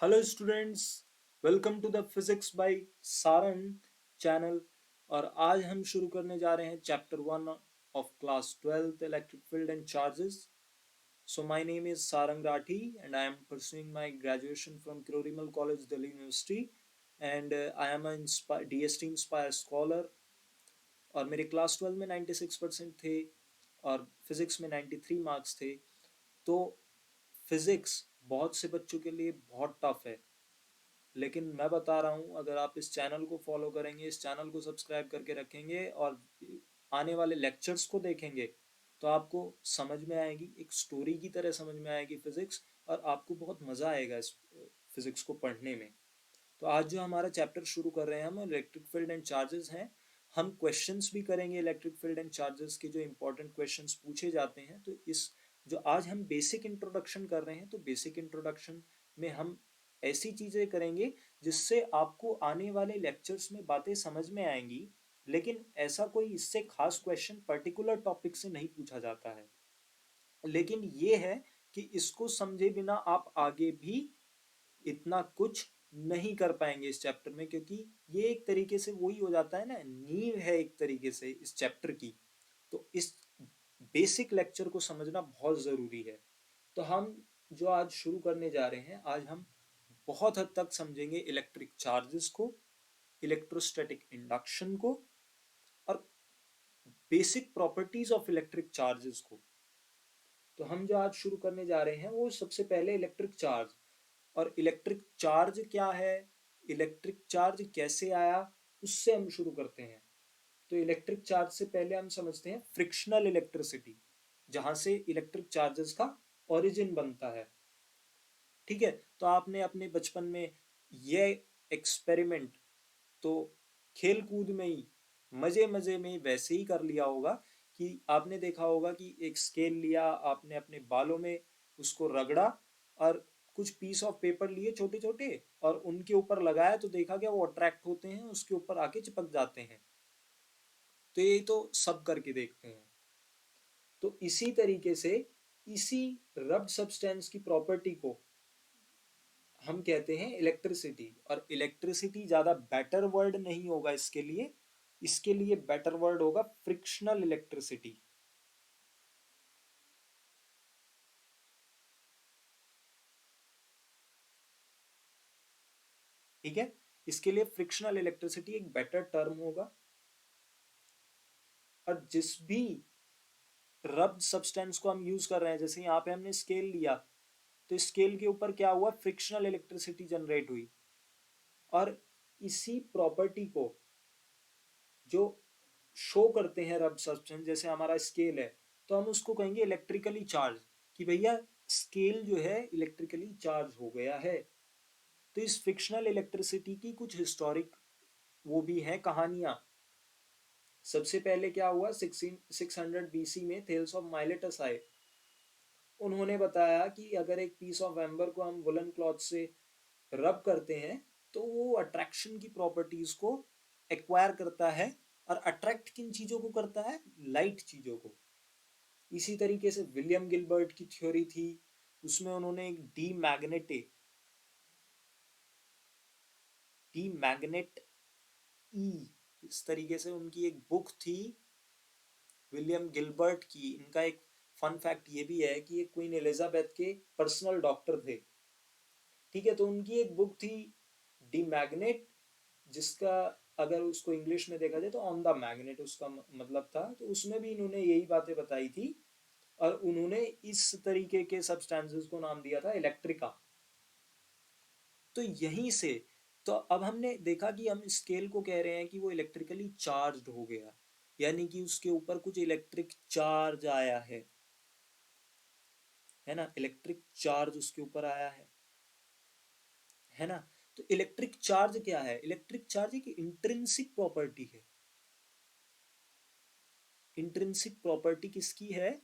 Hello students, welcome to the physics by Sarang channel. और आज हम शुरू करने जा रहे हैं chapter 1 of class 12 electric field and charges. So my name is Sarang Rathi and I am pursuing my graduation from Kirorimal college Delhi university and I am a DST inspire scholar. और मेरे क्लास 12 में 96% थे और फिजिक्स में 93 मार्क्स थे। तो फिजिक्स बहुत से बच्चों के लिए बहुत टफ है, लेकिन मैं बता रहा हूँ अगर आप इस चैनल को फॉलो करेंगे, इस चैनल को सब्सक्राइब करके रखेंगे और आने वाले लेक्चर्स को देखेंगे तो आपको समझ में आएगी, एक स्टोरी की तरह समझ में आएगी फिजिक्स। और आपको बहुत मज़ा आएगा इस फिजिक्स को पढ़ने में। तो आज जो हमारा चैप्टर शुरू कर रहे हैं हम इलेक्ट्रिक फील्ड एंड चार्जेस हैं। हम क्वेश्चंस भी करेंगे इलेक्ट्रिक फील्ड एंड चार्जेस के, जो इंपॉर्टेंट क्वेश्चंस पूछे जाते हैं। तो इस जो आज हम बेसिक इंट्रोडक्शन कर रहे हैं, तो बेसिक इंट्रोडक्शन में हम ऐसी चीज़ें करेंगे जिससे आपको आने वाले लेक्चर्स में बातें समझ में आएंगी। लेकिन ऐसा कोई इससे खास क्वेश्चन पर्टिकुलर टॉपिक से नहीं पूछा जाता है, लेकिन ये है कि इसको समझे बिना आप आगे भी इतना कुछ नहीं कर पाएंगे इस चैप्टर में, क्योंकि ये एक तरीके से वही हो जाता है ना, नींव है एक तरीके से इस चैप्टर की। तो इस बेसिक लेक्चर को समझना बहुत ज़रूरी है। तो हम जो आज शुरू करने जा रहे हैं, आज हम बहुत हद तक समझेंगे इलेक्ट्रिक चार्जेस को, इलेक्ट्रोस्टैटिक इंडक्शन को और basic properties of electric charges को। तो हम जो आज शुरू करने जा रहे हैं वो सबसे पहले इलेक्ट्रिक चार्ज। और इलेक्ट्रिक चार्ज क्या है, इलेक्ट्रिक चार्ज कैसे आया, उससे हम शुरू करते हैं। तो इलेक्ट्रिक चार्ज से पहले हम समझते हैं फ्रिक्शनल इलेक्ट्रिसिटी, जहां से इलेक्ट्रिक चार्जेस का ओरिजिन बनता है। ठीक है, तो आपने अपने बचपन में ये एक्सपेरिमेंट तो खेल कूद में ही, मजे मजे में वैसे ही कर लिया होगा कि आपने देखा होगा कि एक स्केल लिया, आपने अपने बालों में उसको रगड़ा और कुछ पीस ऑफ पेपर लिए छोटे छोटे और उनके ऊपर लगाया, तो देखा क्या वो अट्रैक्ट होते हैं, उसके ऊपर आके चिपक जाते हैं। तो ये तो सब करके देखते हैं। तो इसी तरीके से इसी रब्ड सब्सटेंस की प्रॉपर्टी को हम कहते हैं इलेक्ट्रिसिटी। और इलेक्ट्रिसिटी ज़्यादा बेटर वर्ड नहीं होगा इसके लिए, इसके लिए बेटर वर्ड होगा फ्रिक्शनल इलेक्ट्रिसिटी। ठीक है, इसके लिए फ्रिक्शनल इलेक्ट्रिसिटी एक बेटर टर्म होगा। और जिस भी रब्ड सब्सटेंस को हम यूज कर रहे हैं, जैसे यहाँ पे हमने स्केल लिया, तो स्केल के ऊपर क्या हुआ, फ्रिक्शनल इलेक्ट्रिसिटी जनरेट हुई। और इसी प्रॉपर्टी को जो शो करते हैं रब सब्सटेंस, जैसे हमारा स्केल है, तो हम उसको कहेंगे इलेक्ट्रिकली चार्ज, कि भैया स्केल जो है इलेक्ट्रिकली चार्ज हो गया है। तो इस फ्रिक्शनल इलेक्ट्रिसिटी की कुछ हिस्टोरिक वो भी है कहानियां। सबसे पहले क्या हुआ, 600 बीसी में थेल्स ऑफ माइलेटस आए। उन्होंने बताया कि अगर एक पीस ऑफ एम्बर को हम वुलन क्लॉथ से रब करते हैं तो वो अट्रैक्शन की प्रॉपर्टीज को एक्वायर करता है। और अट्रैक्ट किन चीजों को करता है, लाइट चीजों को। इसी तरीके से विलियम गिलबर्ट की थ्योरी थी, उसमें उन्होंने एक डी मैग्नेट ई, इस तरीके से उनकी एक बुक थी विलियम गिलबर्ट की। इनका एक फन फैक्ट ये भी है कि ये क्वीन एलिजाबेथ के पर्सनल डॉक्टर थे। ठीक है, तो उनकी एक बुक थी डी मैग्नेट, जिसका अगर उसको इंग्लिश में देखा जाए तो ऑन द मैग्नेट उसका मतलब था। तो उसमें भी इन्होंने यही बातें बताई थी और उन्होंने इस तरीके के सब्सटेंसेस को नाम दिया था इलेक्ट्रिका। तो यहीं से तो अब हमने देखा कि हम स्केल को कह रहे हैं कि वो इलेक्ट्रिकली चार्ज्ड हो गया, यानी कि उसके ऊपर कुछ इलेक्ट्रिक चार्ज आया है ना, इलेक्ट्रिक चार्ज उसके ऊपर आया है ना। तो इलेक्ट्रिक चार्ज क्या है, इलेक्ट्रिक चार्ज एक इंट्रिंसिक प्रॉपर्टी है। इंट्रिंसिक प्रॉपर्टी किसकी है,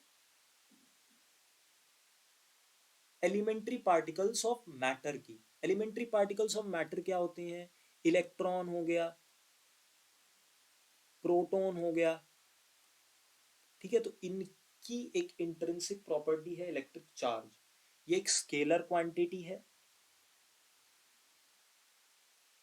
एलिमेंट्री पार्टिकल्स ऑफ मैटर की। एलिमेंट्री पार्टिकल्स ऑफ मैटर क्या होते हैं, इलेक्ट्रॉन हो गया, प्रोटॉन हो गया। ठीक है, तो इनकी एक इंट्रिंसिक प्रॉपर्टी है इलेक्ट्रिक चार्ज। ये एक स्केलर क्वांटिटी है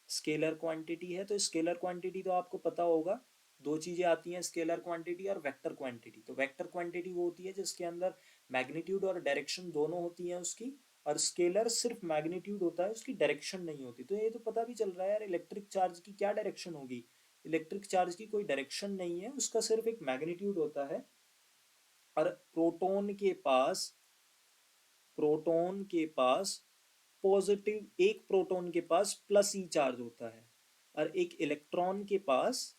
स्केलर क्वांटिटी है, तो स्केलर क्वांटिटी तो आपको पता होगा, दो चीजें आती हैं, स्केलर क्वांटिटी और वेक्टर क्वांटिटी। तो वेक्टर क्वांटिटी वो होती है जिसके अंदर मैग्नीट्यूड और डायरेक्शन दोनों होती हैं उसकी, और स्केलर सिर्फ मैग्नीट्यूड होता है, उसकी डायरेक्शन नहीं होती। तो ये तो पता भी चल रहा है यार, इलेक्ट्रिक चार्ज की क्या डायरेक्शन होगी, इलेक्ट्रिक चार्ज की कोई डायरेक्शन नहीं है, उसका सिर्फ एक मैग्नीट्यूड होता है। और प्रोटोन के पास पॉजिटिव, एक प्रोटॉन के पास प्लस ई चार्ज होता है, और एक इलेक्ट्रॉन के पास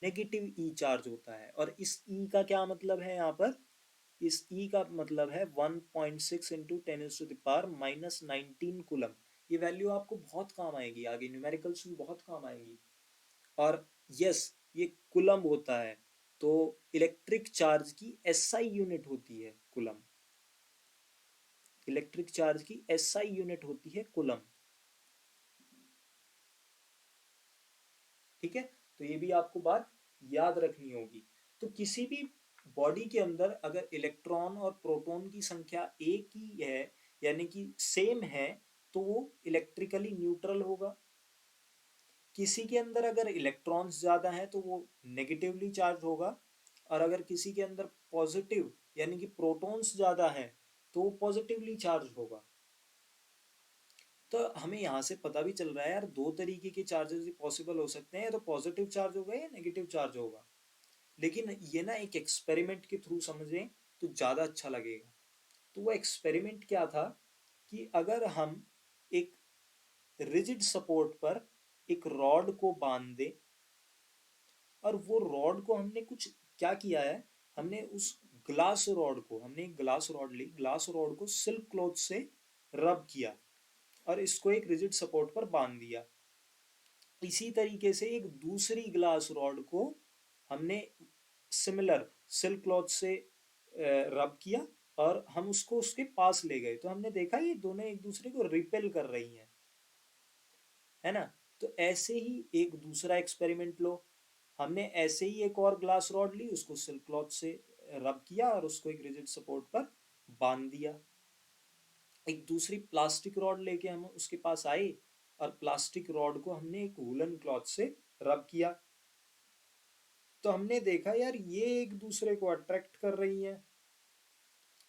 नेगेटिव ई चार्ज होता है। और इस ई का क्या मतलब है यहाँ पर, इस ई का मतलब है 1.6 इंटू 10⁻⁻19 कूलम। ये वैल्यू आपको बहुत काम आएगी आगे, न्यूमेरिकल्स में बहुत काम आएगी। और यस, ये कूलम होता है, तो इलेक्ट्रिक चार्ज की एसआई यूनिट होती है कूलम, इलेक्ट्रिक चार्ज की एसआई यूनिट होती है कूलम। ठीक है, तो ये भी आपको बात याद रखनी होगी। तो किसी भी बॉडी के अंदर अगर इलेक्ट्रॉन और प्रोटॉन की संख्या एक ही है, यानी कि सेम है, तो वो इलेक्ट्रिकली न्यूट्रल होगा। किसी के अंदर अगर इलेक्ट्रॉन्स ज्यादा है तो वो नेगेटिवली चार्ज होगा, और अगर किसी के अंदर पॉजिटिव यानी कि प्रोटॉन्स ज्यादा है तो वो पॉजिटिवली चार्ज होगा। तो हमें यहाँ से पता भी चल रहा है यार, दो तरीके के चार्जेस भी पॉसिबल हो सकते हैं, या तो पॉजिटिव चार्ज होगा या नेगेटिव चार्ज होगा। लेकिन ये ना एक एक्सपेरिमेंट के थ्रू समझें तो ज़्यादा अच्छा लगेगा। तो वो एक्सपेरिमेंट क्या था कि अगर हम एक रिजिड सपोर्ट पर एक रॉड को बांध दें, और वो रॉड को हमने कुछ क्या किया है, हमने उस ग्लास रॉड को, हमने एक ग्लास रॉड ली, ग्लास रॉड को सिल्क क्लॉथ से रब किया और इसको एक रिजिड सपोर्ट पर बांध दिया। इसी तरीके से एक दूसरी ग्लास रॉड को हमने सिमिलर सिल्क क्लॉथ से रब किया, और हम उसको उसके पास ले गए, तो हमने देखा ये दोनों एक दूसरे को रिपेल कर रही हैं, है ना। तो ऐसे ही एक दूसरा एक्सपेरिमेंट लो, हमने ऐसे ही एक और ग्लास रॉड ली, उसको सिल्क क्लॉथ से रब किया और उसको एक रिजिड सपोर्ट पर बांध दिया। एक दूसरी प्लास्टिक रॉड लेके हम उसके पास आए, और प्लास्टिक रॉड को हमने एक वुलन क्लॉथ से रब किया, तो हमने देखा यार ये एक दूसरे को अट्रैक्ट कर रही हैं।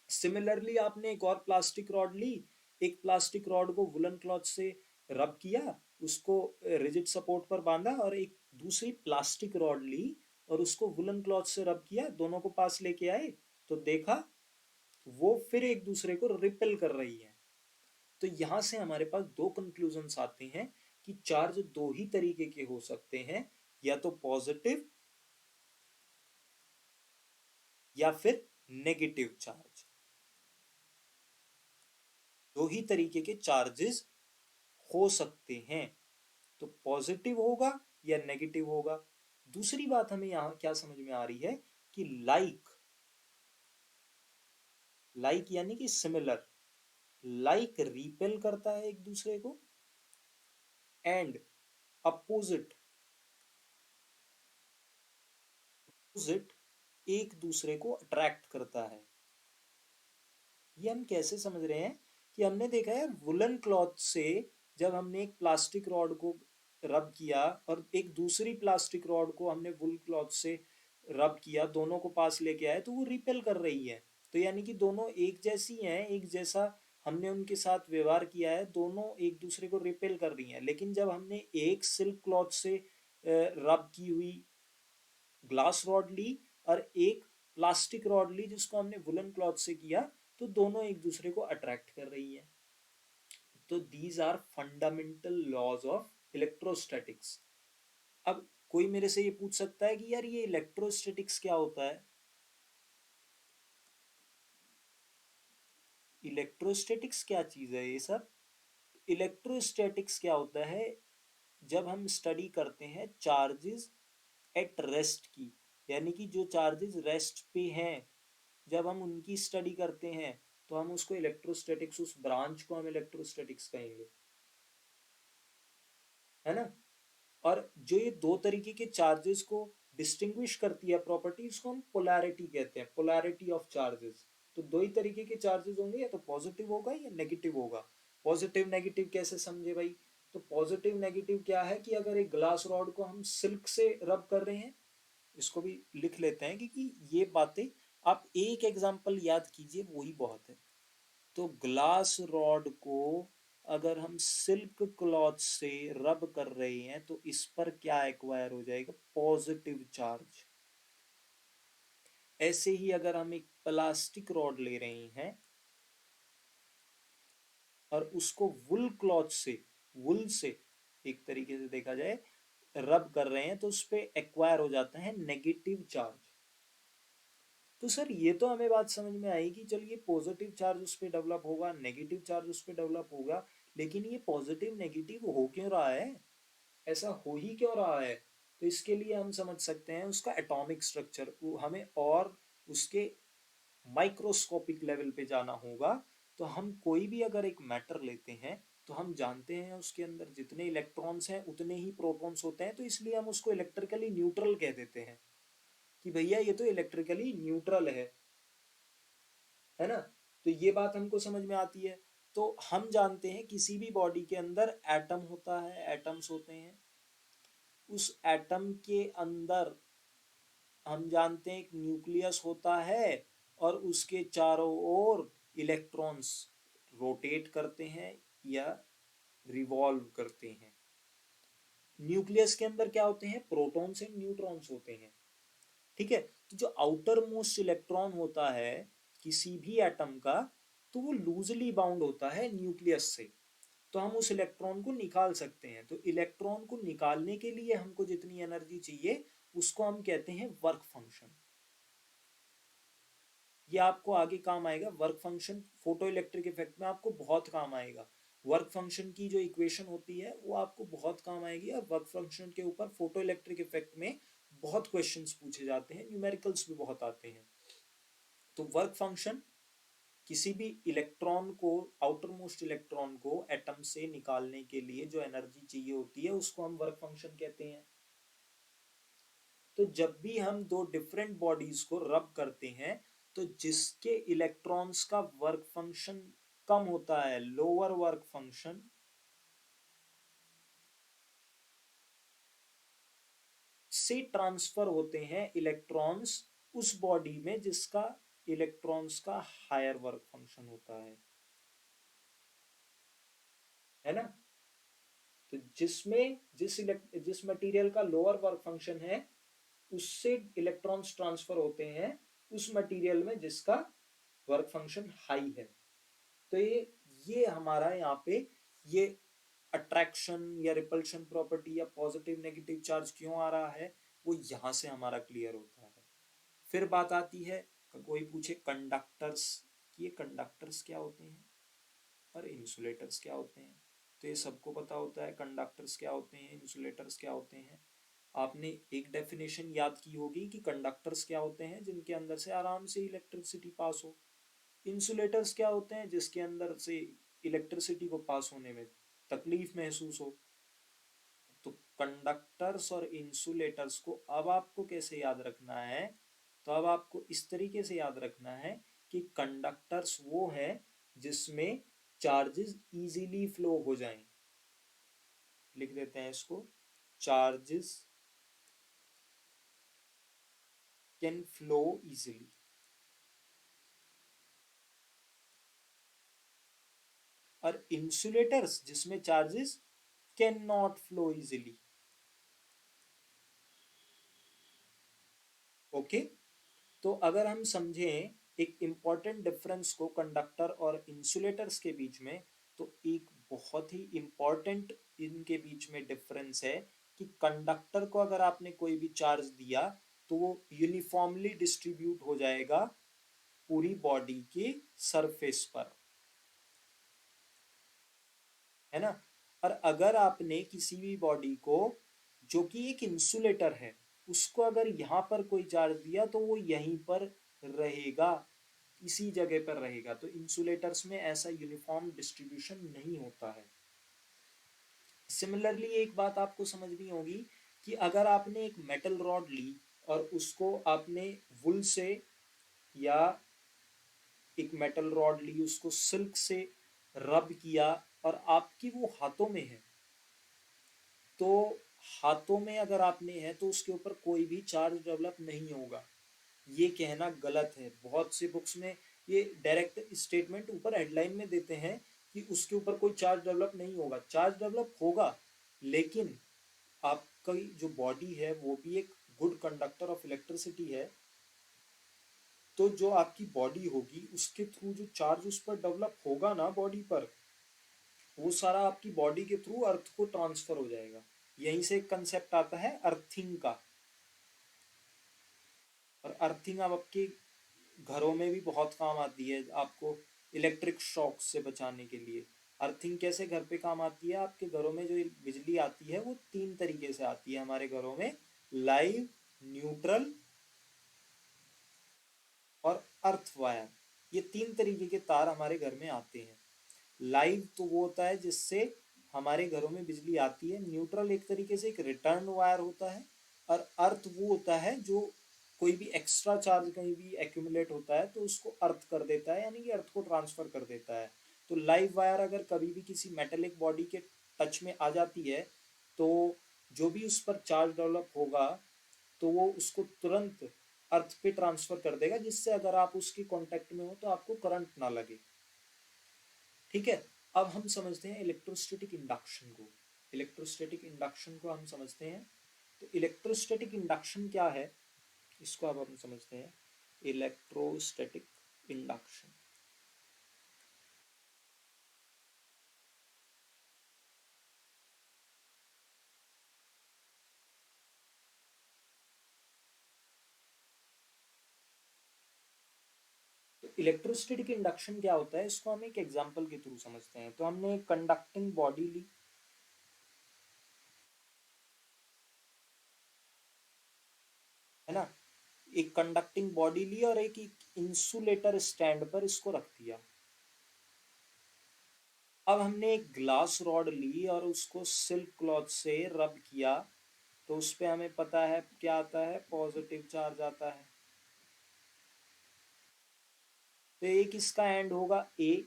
सिमिलरली आपने एक और प्लास्टिक रॉड ली, एक प्लास्टिक रॉड को वुलन क्लॉथ से रब किया, उसको रिजिड सपोर्ट पर बांधा, और एक दूसरी प्लास्टिक रॉड ली और उसको वुलन क्लॉथ से रब किया, दोनों को पास लेके आए, तो देखा वो फिर एक दूसरे को रिपेल कर रही है। तो यहां से हमारे पास दो कंक्लूजन्स आते हैं कि चार्ज दो ही तरीके के हो सकते हैं, या तो पॉजिटिव या फिर नेगेटिव चार्ज। दो ही तरीके के चार्जेस हो सकते हैं, तो पॉजिटिव होगा या नेगेटिव होगा। दूसरी बात हमें यहां क्या समझ में आ रही है कि लाइक यानी कि सिमिलर, लाइक रिपेल करता है एक दूसरे को, एंड अपोजिट अपोजिट एक दूसरे को अट्रैक्ट करता है। ये हम कैसे समझ रहे हैं कि हमने देखा है वुलन क्लॉथ से, जब हमने एक प्लास्टिक रॉड को रब किया और एक दूसरी प्लास्टिक रॉड को हमने वुल क्लॉथ से रब किया, दोनों को पास लेके आए, तो वो रिपेल कर रही है। तो यानी कि दोनों एक जैसी हैं, एक जैसा हमने उनके साथ व्यवहार किया है, दोनों एक दूसरे को रिपेल कर रही हैं। लेकिन जब हमने एक सिल्क क्लॉथ से रब की हुई ग्लास रॉड ली और एक प्लास्टिक रॉड ली जिसको हमने वुलन क्लॉथ से किया, तो दोनों एक दूसरे को अट्रैक्ट कर रही है। तो these are fundamental laws of electrostatics. अब कोई मेरे से ये पूछ सकता है कि यार ये इलेक्ट्रोस्टैटिक्स क्या होता है। इलेक्ट्रोस्टैटिक्स क्या चीज है ये सब। इलेक्ट्रोस्टैटिक्स क्या होता है, जब हम स्टडी करते हैं चार्जेस एट रेस्ट की, यानी कि जो चार्जेस रेस्ट पे हैं, जब हम उनकी स्टडी करते हैं तो हम उसको इलेक्ट्रोस्टैटिक्स, उस ब्रांच को हम इलेक्ट्रोस्टैटिक्स कहेंगे, है ना। और जो ये दो तरीके के चार्जेस को डिस्टिंग्विश करती है प्रॉपर्टी, उसको हम पोलैरिटी कहते हैं, पोलैरिटी ऑफ चार्जेस। तो दो ही तरीके के चार्जेस होंगे, या तो पॉजिटिव होगा या नेगेटिव होगा। पॉजिटिव नेगेटिव कैसे समझे भाई? तो पॉजिटिव नेगेटिव क्या है कि अगर एक ग्लास रॉड को हम सिल्क से रब कर रहे हैं, इसको भी लिख लेते हैं क्योंकि ये बातें आप एक एग्जांपल याद कीजिए वही बहुत है। तो ग्लास रॉड को अगर हम सिल्क क्लॉथ से रब कर रहे हैं तो इस पर क्या एक्वायर हो जाएगा? Positive charge. ऐसे ही अगर हम एक प्लास्टिक रॉड ले रहे हैं और उसको वुल क्लॉथ से, वुल से एक तरीके से देखा जाए रब कर रहे हैं तो उस पर एक्वायर हो जाता है नेगेटिव चार्ज। तो सर ये तो हमें बात समझ में आई कि चलिए पॉजिटिव चार्ज उस पर डेवलप होगा, नेगेटिव चार्ज उस पर डेवलप होगा, लेकिन ये पॉजिटिव नेगेटिव हो क्यों रहा है? ऐसा हो ही क्यों रहा है? तो इसके लिए हम समझ सकते हैं उसका एटॉमिक स्ट्रक्चर, हमें और उसके माइक्रोस्कोपिक लेवल पे जाना होगा। तो हम कोई भी अगर एक मैटर लेते हैं तो हम जानते हैं उसके अंदर जितने इलेक्ट्रॉन्स हैं उतने ही प्रोटॉन्स होते हैं, तो इसलिए हम उसको इलेक्ट्रिकली न्यूट्रल कह देते हैं कि भैया ये तो इलेक्ट्रिकली न्यूट्रल है ना? तो ये बात हमको समझ में आती है। तो हम जानते हैं किसी भी बॉडी के अंदर एटम होता है, एटम्स होते हैं। उस एटम के अंदर हम जानते हैं एक न्यूक्लियस होता है और उसके चारों ओर इलेक्ट्रॉन्स रोटेट करते हैं या रिवॉल्व करते हैं। न्यूक्लियस के अंदर क्या होते हैं? प्रोटॉन्स एंड न्यूट्रॉन्स होते हैं। ठीक है, तो जो आउटर मोस्ट इलेक्ट्रॉन होता है किसी भी एटम का, तो वो लूजली बाउंड होता है न्यूक्लियस से, तो हम उस इलेक्ट्रॉन को निकाल सकते हैं। तो इलेक्ट्रॉन को निकालने के लिए हमको जितनी एनर्जी चाहिए उसको हम कहते हैं वर्क फंक्शन। ये आपको आगे काम आएगा, work function photo electric effect में आपको बहुत काम आएगा। वर्क फंक्शन की जो इक्वेशन होती है वो आपको बहुत काम आएगी, और वर्क फंक्शन के ऊपर फोटो इलेक्ट्रिक इफेक्ट में बहुत क्वेश्चंस पूछे जाते हैं, न्यूमेरिकल्स भी बहुत आते हैं। तो वर्क फंक्शन किसी भी इलेक्ट्रॉन को, आउटर मोस्ट इलेक्ट्रॉन को एटम से निकालने के लिए जो एनर्जी चाहिए होती है उसको हम वर्क फंक्शन कहते हैं। तो जब भी हम दो डिफरेंट बॉडीज को रब करते हैं तो जिसके इलेक्ट्रॉन्स का वर्क फंक्शन कम होता है, लोअर वर्क फंक्शन, से ट्रांसफर होते हैं इलेक्ट्रॉन्स उस बॉडी में जिसका इलेक्ट्रॉन्स का हायर वर्क फंक्शन होता है ना? तो जिसमें जिस मटेरियल का लोअर वर्क फंक्शन है उससे इलेक्ट्रॉन्स ट्रांसफर होते हैं उस मटेरियल में जिसका वर्क फंक्शन हाई है। तो ये हमारा यहाँ पे ये अट्रैक्शन या रिपल्शन प्रॉपर्टी या पॉजिटिव नेगेटिव चार्ज क्यों आ रहा है वो यहाँ से हमारा क्लियर होता है। फिर बात आती है, कोई पूछे कंडक्टर्स कि ये कंडक्टर्स क्या होते हैं और इंसुलेटर्स क्या होते हैं, तो ये सबको पता होता है कंडक्टर्स क्या होते हैं, इंसुलेटर्स क्या होते हैं। आपने एक डेफिनेशन याद की होगी कि कंडक्टर्स क्या होते हैं? जिनके अंदर से आराम से इलेक्ट्रिसिटी पास हो। इंसुलेटर्स क्या होते हैं? जिसके अंदर से इलेक्ट्रिसिटी को पास होने में तकलीफ महसूस हो। तो कंडक्टर्स और इंसुलेटर्स को अब आपको कैसे याद रखना है? तो अब आपको इस तरीके से याद रखना है कि कंडक्टर्स वो है जिसमें चार्जेस इजीली फ्लो हो जाएं। लिख देते हैं इसको, चार्जेस कैन फ्लो इजीली। और इंसुलेटर्स जिसमें charges can not flow easily. Okay, तो अगर हम समझें एक इंपॉर्टेंट डिफरेंस को कंडक्टर और इंसुलेटर्स के बीच में, तो एक बहुत ही इंपॉर्टेंट इनके बीच में डिफरेंस है कि कंडक्टर को अगर आपने कोई भी चार्ज दिया तो वो यूनिफॉर्मली डिस्ट्रीब्यूट हो जाएगा पूरी बॉडी के सरफेस पर, है ना? और अगर आपने किसी भी बॉडी को जो कि एक इंसुलेटर है उसको अगर यहाँ पर कोई चार्ज दिया तो वो यहीं पर रहेगा, इसी जगह पर रहेगा। तो इंसुलेटर्स में ऐसा यूनिफॉर्म डिस्ट्रीब्यूशन नहीं होता है। सिमिलरली एक बात आपको समझनी होगी कि अगर आपने एक मेटल रॉड ली और उसको आपने वुल से, या एक मेटल रॉड ली उसको सिल्क से रब किया और आपकी वो हाथों में है, तो हाथों में अगर आपने है तो उसके ऊपर कोई भी चार्ज डेवलप नहीं होगा, ये कहना गलत है। बहुत से बुक्स में ये डायरेक्ट स्टेटमेंट ऊपर हेडलाइन में देते हैं कि उसके ऊपर कोई चार्ज डेवलप नहीं होगा। चार्ज डेवलप होगा, लेकिन आपकी जो बॉडी है वो भी एक गुड कंडक्टर ऑफ इलेक्ट्रिसिटी है, तो जो आपकी बॉडी होगी उसके थ्रू जो चार्ज उस पर डेवलप होगा ना बॉडी पर, वो सारा आपकी बॉडी के थ्रू अर्थ को ट्रांसफर हो जाएगा। यहीं से एक कंसेप्ट आता है अर्थिंग का। और अर्थिंग अब आपके घरों में भी बहुत काम आती है, आपको इलेक्ट्रिक शॉक से बचाने के लिए। अर्थिंग कैसे घर पे काम आती है, आपके घरों में जो बिजली आती है वो तीन तरीके से आती है हमारे घरों में, लाइव, न्यूट्रल और अर्थ वायर। ये तीन तरीके के तार हमारे घर में आते हैं। लाइव तो वो होता है जिससे हमारे घरों में बिजली आती है, न्यूट्रल एक तरीके से एक रिटर्न वायर होता है, और अर्थ वो होता है जो कोई भी एक्स्ट्रा चार्ज कहीं भी एक्यूमुलेट होता है तो उसको अर्थ कर देता है, यानी कि अर्थ को ट्रांसफर कर देता है। तो लाइव वायर अगर कभी भी किसी मेटेलिक बॉडी के टच में आ जाती है तो जो भी उस पर चार्ज डेवलप होगा तो वो उसको तुरंत अर्थ पे ट्रांसफर कर देगा, जिससे अगर आप उसके कांटेक्ट में हो तो आपको करंट ना लगे। ठीक है। अब हम समझते हैं इलेक्ट्रोस्टैटिक इंडक्शन को। इलेक्ट्रोस्टैटिक इंडक्शन को हम समझते हैं। तो इलेक्ट्रोस्टैटिक इंडक्शन क्या है, इसको अब हम समझते हैं। इलेक्ट्रोस्टैटिक इंडक्शन, तो इलेक्ट्रोस्टैटिक इंडक्शन क्या होता है इसको हम एक एग्जांपल के थ्रू समझते हैं। तो हमने एक कंडक्टिंग बॉडी ली, है ना, एक कंडक्टिंग बॉडी ली और एक इंसुलेटर स्टैंड पर इसको रख दिया। अब हमने एक ग्लास रॉड ली और उसको सिल्क क्लॉथ से रब किया, तो उस पे हमें पता है क्या आता है, पॉजिटिव चार्ज आता है। तो एक इसका एंड होगा ए,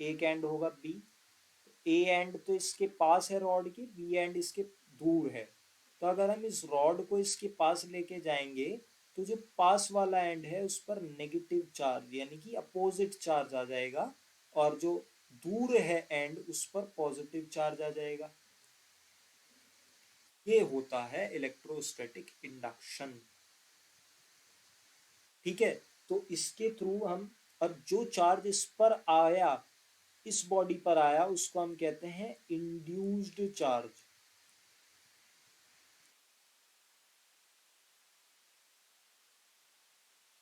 एक एंड होगा बी। ए एंड तो इसके पास है रॉड के, बी एंड इसके दूर है। तो अगर हम इस रॉड को इसके पास लेके जाएंगे तो जो पास वाला एंड है उस पर नेगेटिव चार्ज यानी कि अपोजिट चार्ज आ जाएगा, और जो दूर है एंड उस पर पॉजिटिव चार्ज आ जाएगा। ये होता है इलेक्ट्रोस्टैटिक इंडक्शन। ठीक है। तो इसके थ्रू हम, अब जो चार्ज इस पर आया, इस बॉडी पर आया, उसको हम कहते हैं इंड्यूस्ड चार्ज।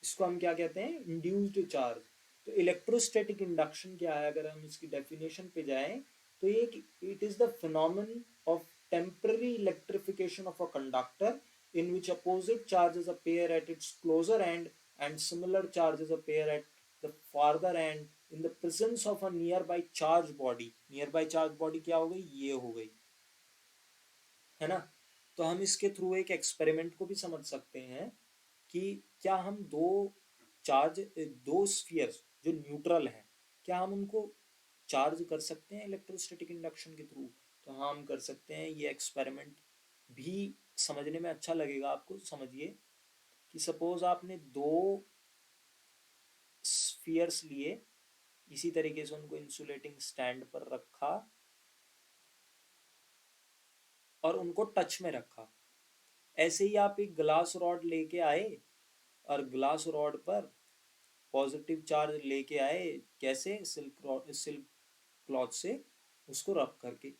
इसको हम क्या कहते हैं, इंड्यूस्ड चार्ज। तो इलेक्ट्रोस्टैटिक इंडक्शन क्या है, अगर हम इसकी डेफिनेशन पे जाएं तो ये it is the phenomenon of temporary electrification of a conductor in which opposite charges appear at its closer end and similar charges appear at the farther end in the presence of a nearby charge body। nearby charge body क्या हो गई, ये हो गई, है ना। तो हम इसके थ्रू एक एक्सपेरिमेंट को भी समझ सकते हैं कि क्या हम दो स्फीयर्स जो न्यूट्रल हैं, क्या हम उनको चार्ज कर सकते हैं इलेक्ट्रोस्टैटिक इंडक्शन के थ्रू। तो हाँ, हम कर सकते हैं। ये एक्सपेरिमेंट भी समझने में अच्छा लगेगा आपको। समझिए कि सपोज आपने दो स्फीयर्स लिए, इसी तरीके से उनको इंसुलेटिंग स्टैंड पर रखा और उनको टच में रखा। ऐसे ही आप एक ग्लास रॉड लेके आए और ग्लास रॉड पर पॉजिटिव चार्ज लेके आए, कैसे, सिल्क क्लॉथ से उसको रब करके।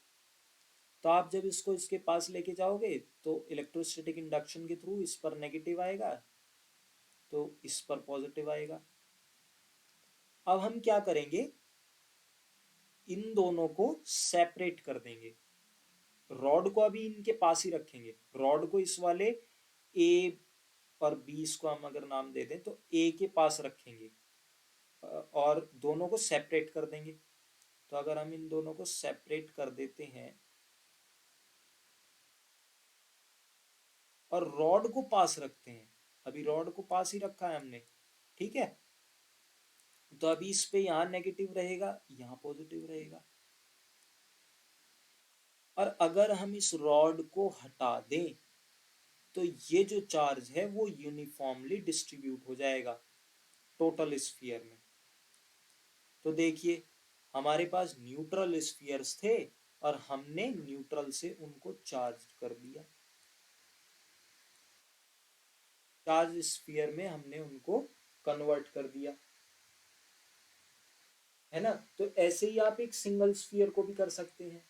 तो आप जब इसको इसके पास लेके जाओगे तो इलेक्ट्रोस्टैटिक इंडक्शन के थ्रू इस पर नेगेटिव आएगा तो इस पर पॉजिटिव आएगा। अब हम क्या करेंगे, इन दोनों को सेपरेट कर देंगे। रॉड को अभी इनके पास ही रखेंगे, रॉड को इस वाले ए और बी, इसको हम अगर नाम दे दें तो ए के पास रखेंगे और दोनों को सेपरेट कर देंगे। तो अगर हम इन दोनों को सेपरेट कर देते हैं और रॉड को पास रखते हैं, अभी रॉड को पास ही रखा है हमने, ठीक है, तो अभी इस पे यहाँ नेगेटिव रहेगा, यहाँ पॉजिटिव रहेगा। और अगर हम इस रॉड को हटा दें तो ये जो चार्ज है वो यूनिफॉर्मली डिस्ट्रीब्यूट हो जाएगा टोटल स्फीयर में। तो देखिए हमारे पास न्यूट्रल स्फीयर्स थे और हमने न्यूट्रल से उनको चार्ज कर दिया, चार्ज स्फीयर में हमने उनको कन्वर्ट कर दिया, है ना। तो ऐसे ही आप एक सिंगल स्फीयर को भी कर सकते हैं,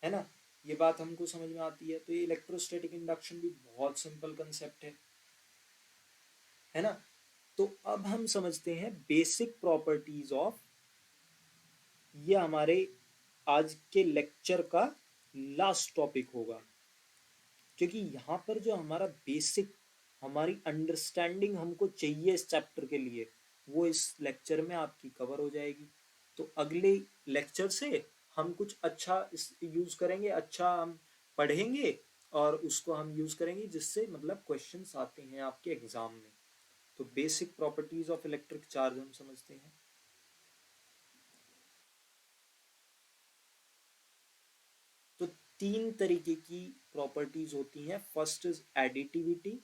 है ना। ये बात हमको समझ में आती है। तो ये इलेक्ट्रोस्टैटिक इंडक्शन भी बहुत सिंपल कंसेप्ट है ना। तो अब हम समझते हैं बेसिक प्रॉपर्टीज ऑफ, ये हमारे आज के लेक्चर का लास्ट टॉपिक होगा, क्योंकि यहाँ पर जो हमारा बेसिक हमारी अंडरस्टैंडिंग हमको चाहिए इस चैप्टर के लिए वो इस लेक्चर में आपकी कवर हो जाएगी। तो अगले लेक्चर से हम कुछ अच्छा यूज करेंगे, अच्छा हम पढ़ेंगे और उसको हम यूज करेंगे जिससे मतलब क्वेश्चंस आते हैं आपके एग्जाम में। तो basic properties of electric charge हम समझते हैं। तो तीन तरीके की प्रॉपर्टीज होती हैं। First is additivity,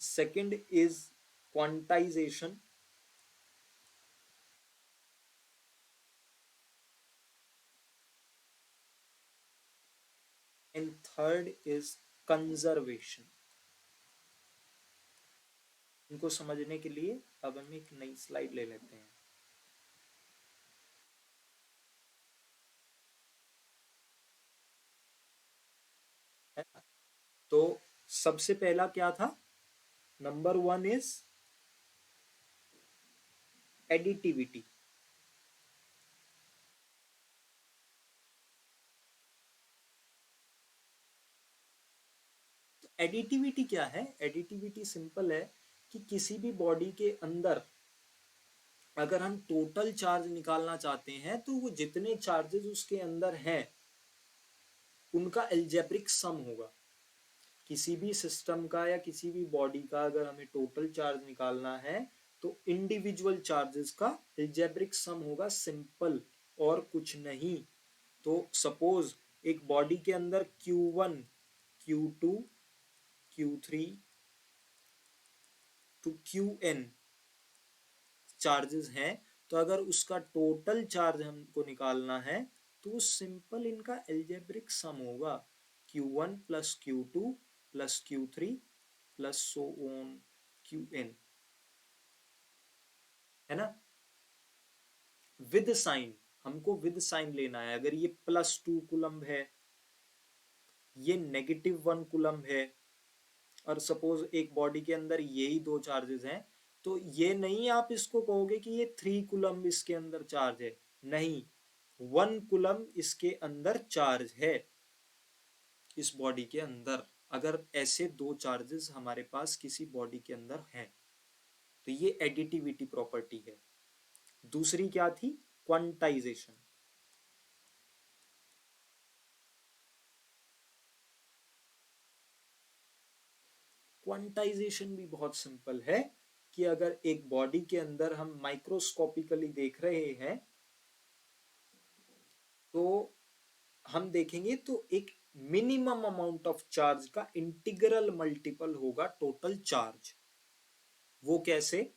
second is quantization, and third is conservation. इनको समझने के लिए अब हम एक नई स्लाइड ले लेते हैं। है ना? तो सबसे पहला क्या था? Number one is additivity. तो एडिटिविटी क्या है? एडिटिविटी सिंपल है कि किसी भी बॉडी के अंदर अगर हम टोटल चार्ज निकालना चाहते हैं तो वो जितने चार्जेस उसके अंदर हैं उनका एल्जेब्रिक सम होगा। किसी भी सिस्टम का या किसी भी बॉडी का अगर हमें टोटल चार्ज निकालना है तो इंडिविजुअल चार्जेस का एल्जेब्रिक सम होगा, सिंपल और कुछ नहीं। तो सपोज एक बॉडी के अंदर Q1 Q2 Q3 to Qn charges हैं, तो अगर उसका टोटल चार्ज हमको निकालना है तो सिंपल इनका एल्जेब्रिक सम होगा Q1 plus Q2 plus Q3 plus so on Qn, है ना। विद साइन, हमको विद साइन लेना है। अगर ये +2 कुलम्ब है, ये -1 कुलम्ब है और सपोज एक बॉडी के अंदर यही दो चार्जेस हैं, तो ये नहीं आप इसको कहोगे कि ये 3 कुलम्ब इसके अंदर चार्ज है, नहीं, 1 कुलम्ब इसके अंदर चार्ज है इस बॉडी के अंदर। अगर ऐसे दो चार्जेस हमारे पास किसी बॉडी के अंदर हैं तो ये एडिटिविटी प्रॉपर्टी है। दूसरी क्या थी? क्वांटाइजेशन। क्वांटाइजेशन भी बहुत सिंपल है कि अगर एक बॉडी के अंदर हम माइक्रोस्कोपिकली देख रहे हैं तो हम देखेंगे तो एक मिनिमम अमाउंट ऑफ चार्ज का इंटीग्रल मल्टीपल होगा टोटल चार्ज। वो कैसे?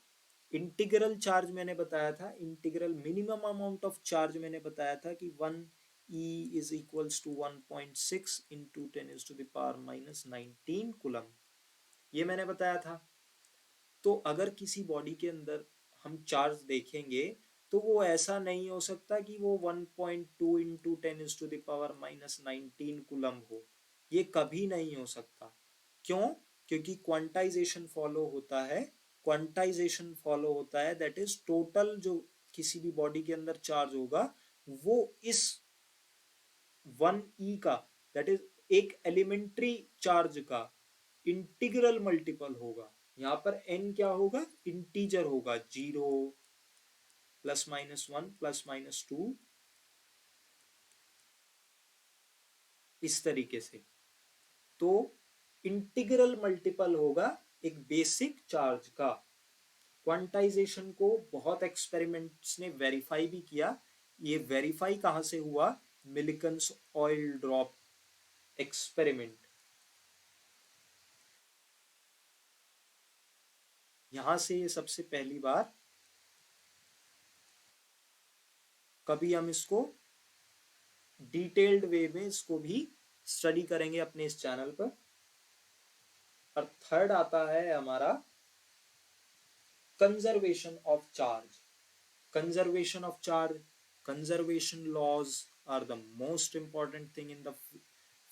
इंटीग्रल चार्ज मैंने बताया था, integral minimum amount of charge मैंने बताया था कि 1 E is equals to 1.6 into 10⁻⁻19 coulomb, ये मैंने बताया था। तो अगर किसी बॉडी के अंदर हम चार्ज देखेंगे तो वो ऐसा नहीं हो सकता कि वो 1.2 इंटू 10⁻⁻19 कुलम हो, ये कभी नहीं हो सकता। क्यों? क्योंकि क्वांटाइजेशन फॉलो होता है, क्वांटाइजेशन फॉलो होता है दैट इज टोटल जो किसी भी बॉडी के अंदर चार्ज होगा वो इस 1 E का, दैट इज एक एलिमेंट्री चार्ज का इंटीग्रल मल्टीपल होगा। यहाँ पर n क्या होगा? इंटीजर होगा, 0 +-1 +-2, इस तरीके से। तो इंटीग्रल मल्टीपल होगा एक बेसिक चार्ज का। क्वांटाइजेशन को बहुत एक्सपेरिमेंट्स ने वेरीफाई भी किया। ये वेरीफाई कहां से हुआ? Millikan's oil drop experiment. यहां से ये सबसे पहली बार, कभी हम इसको डिटेल्ड वे में इसको भी स्टडी करेंगे अपने इस चैनल पर। और थर्ड आता है हमारा conservation of charge. Conservation of charge, conservation laws are the most important thing in the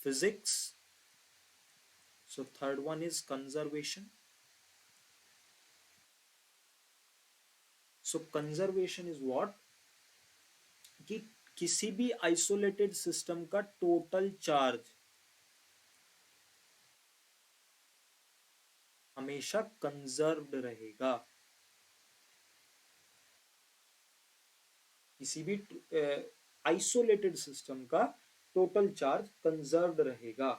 physics. So third one is conservation. So conservation is what? कि किसी भी आइसोलेटेड सिस्टम का टोटल चार्ज हमेशा कंजर्व्ड रहेगा। किसी भी आइसोलेटेड सिस्टम का total charge conserved रहेगा।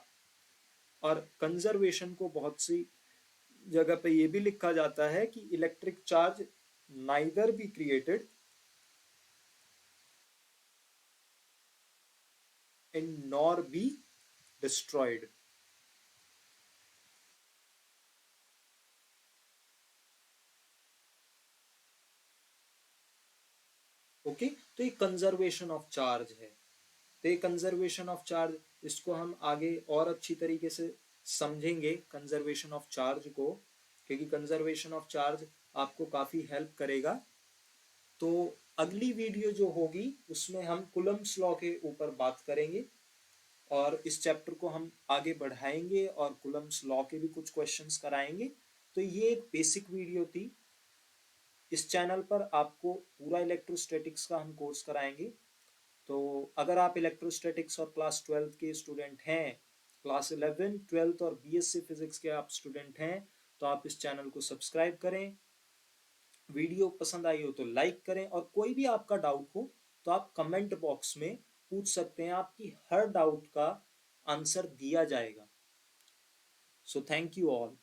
और कंजर्वेशन को बहुत सी जगह पे ये भी लिखा जाता है कि electric charge neither be created and nor be destroyed. Okay, तो ये कंजर्वेशन ऑफ चार्ज है। तो ये कंजर्वेशन ऑफ चार्ज, इसको हम आगे और अच्छी तरीके से समझेंगे कंजर्वेशन ऑफ चार्ज को, क्योंकि कंजर्वेशन ऑफ चार्ज आपको काफी हेल्प करेगा। तो अगली वीडियो जो होगी उसमें हम कूलम्ब्स लॉ के ऊपर बात करेंगे और इस चैप्टर को हम आगे बढ़ाएंगे और कूलम्ब्स लॉ के भी कुछ क्वेश्चंस कराएंगे। तो ये एक बेसिक वीडियो थी। इस चैनल पर आपको पूरा इलेक्ट्रोस्टैटिक्स का हम कोर्स कराएंगे। तो अगर आप इलेक्ट्रोस्टैटिक्स और क्लास 12 के स्टूडेंट हैं, क्लास 11, 12 और बीएससी फिजिक्स के आप स्टूडेंट हैं, तो आप इस चैनल को सब्सक्राइब करें। वीडियो पसंद आई हो तो लाइक करें और कोई भी आपका डाउट हो तो आप कमेंट बॉक्स में पूछ सकते हैं। आपकी हर डाउट का आंसर दिया जाएगा। So thank you all.